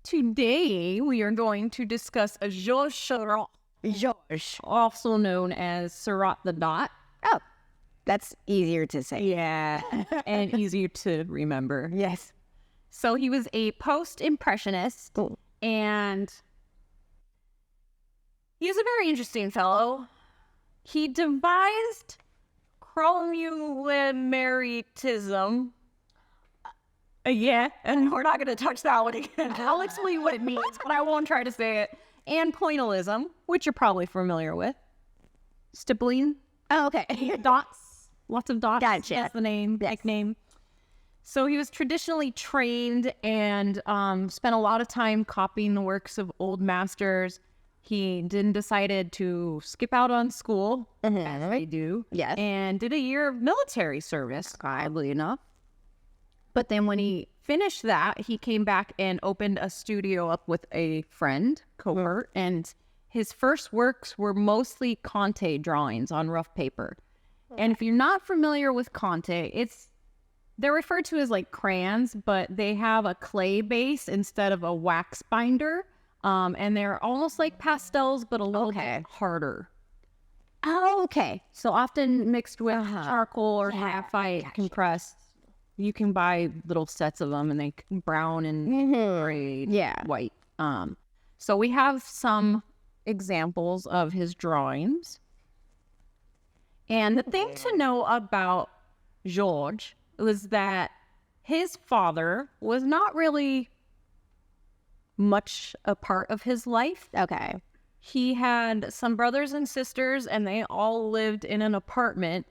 Today, we are going to discuss a Georges Seurat, Georges. also known as Seurat the Dot. Oh, that's easier to say. Yeah, and easier to remember. Yes. So he was a post-impressionist, and he's a very interesting fellow. He devised chromulomeritism. Yeah, and we're not going to touch that one again. I'll explain what it means, but I won't try to say it. And pointillism, which you're probably familiar with. Stippling. Oh, okay. Dots. Lots of dots. Gotcha. That's the name, nickname. So he was traditionally trained and spent a lot of time copying the works of old masters. He then decided to skip out on school, as they do, and did a year of military service, oddly enough. But then when he finished that, he came back and opened a studio up with a friend, cohort, and his first works were mostly Conte drawings on rough paper. And if you're not familiar with Conte, they're referred to as like crayons, but they have a clay base instead of a wax binder. And they're almost like pastels, but a little bit harder. Oh, okay. So often mixed with charcoal or graphite compressed. You can buy little sets of them, and they brown and gray, white. So we have some examples of his drawings. And the thing to know about Georges was that his father was not really much a part of his life. Okay. He had some brothers and sisters, and they all lived in an apartment,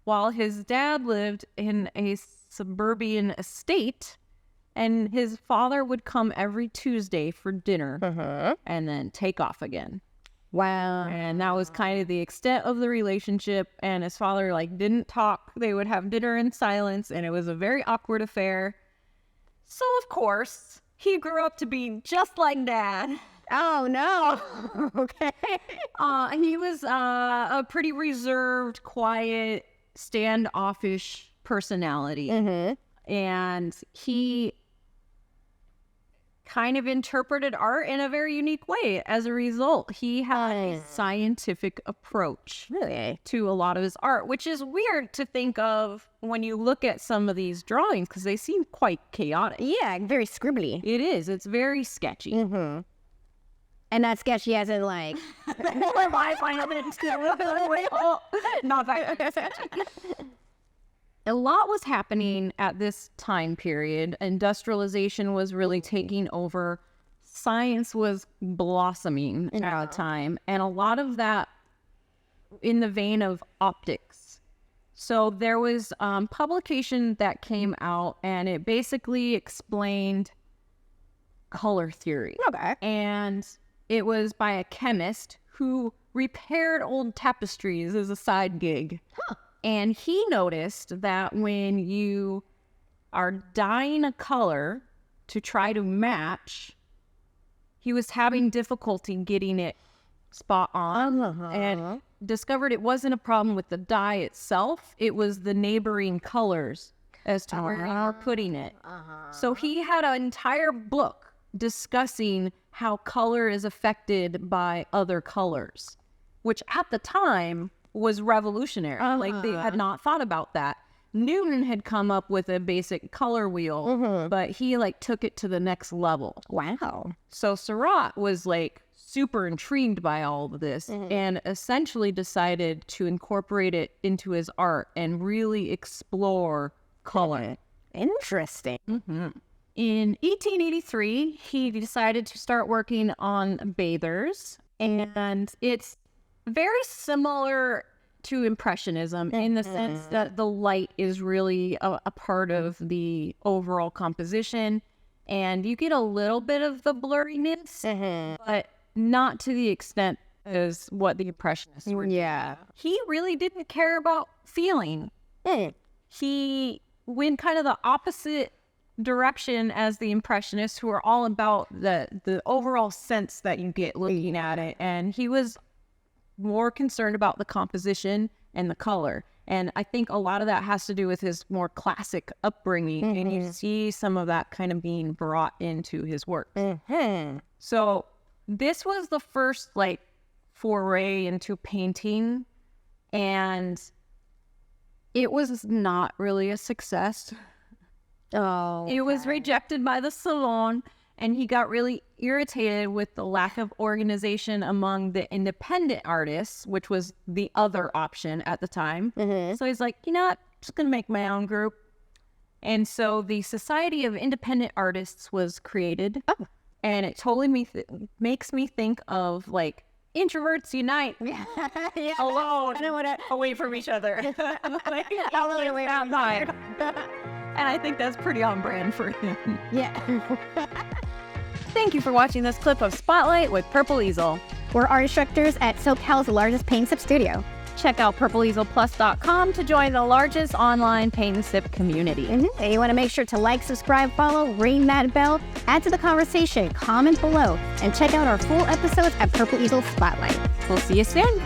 while his dad lived in a suburban estate, and his father would come every Tuesday for dinner and then take off again. Wow. And that was kind of the extent of the relationship, and his father didn't talk. They would have dinner in silence, and it was a very awkward affair. So of course he grew up to be just like Dad. Oh no. Okay. He was a pretty reserved, quiet, standoffish personality. And he kind of interpreted art in a very unique way. As a result, he had a scientific approach to a lot of his art, which is weird to think of when you look at some of these drawings, because they seem quite chaotic. Yeah, very scribbly. It is. It's very sketchy. And not sketchy as in like not that sketchy. A lot was happening at this time period. Industrialization was really taking over. Science was blossoming at the time, and a lot of that in the vein of optics. So there was publication that came out, and it basically explained color theory. Okay. And it was by a chemist who repaired old tapestries as a side gig. And he noticed that when you are dyeing a color to try to match, he was having difficulty getting it spot on, and discovered it wasn't a problem with the dye itself. It was the neighboring colors as to where you were putting it. So he had an entire book discussing how color is affected by other colors, which at the time was revolutionary. They had not thought about that. Newton had come up with a basic color wheel, but he took it to the next level. Wow. So Seurat was super intrigued by all of this and essentially decided to incorporate it into his art and really explore color. Interesting. In 1883, he decided to start working on bathers, and it's very similar to Impressionism in the sense that the light is really a part of the overall composition, and you get a little bit of the blurriness, but not to the extent as what the Impressionists were. Yeah. He really didn't care about feeling. He went kind of the opposite direction as the Impressionists, who are all about the overall sense that you get looking at it, and he was more concerned about the composition and the color. And I think a lot of that has to do with his more classic upbringing. And you see some of that kind of being brought into his work. So this was the first like foray into painting. And it was not really a success. Oh. It was rejected by the salon. And he got really irritated with the lack of organization among the independent artists, which was the other option at the time. So he's like, you know what? I'm just going to make my own group. And so the Society of Independent Artists was created. And it totally makes me think of like introverts unite. Alone. I don't want to. Away from each other. Like, Alone away from time. And I think that's pretty on brand for him. Yeah. Thank you for watching this clip of Spotlight with Purple Easel. We're art instructors at SoCal's largest paint sip studio. Check out purpleeaselplus.com to join the largest online paint and sip community. And you want to make sure to like, subscribe, follow, ring that bell, add to the conversation, comment below, and check out our full episodes at Purple Easel Spotlight. We'll see you soon.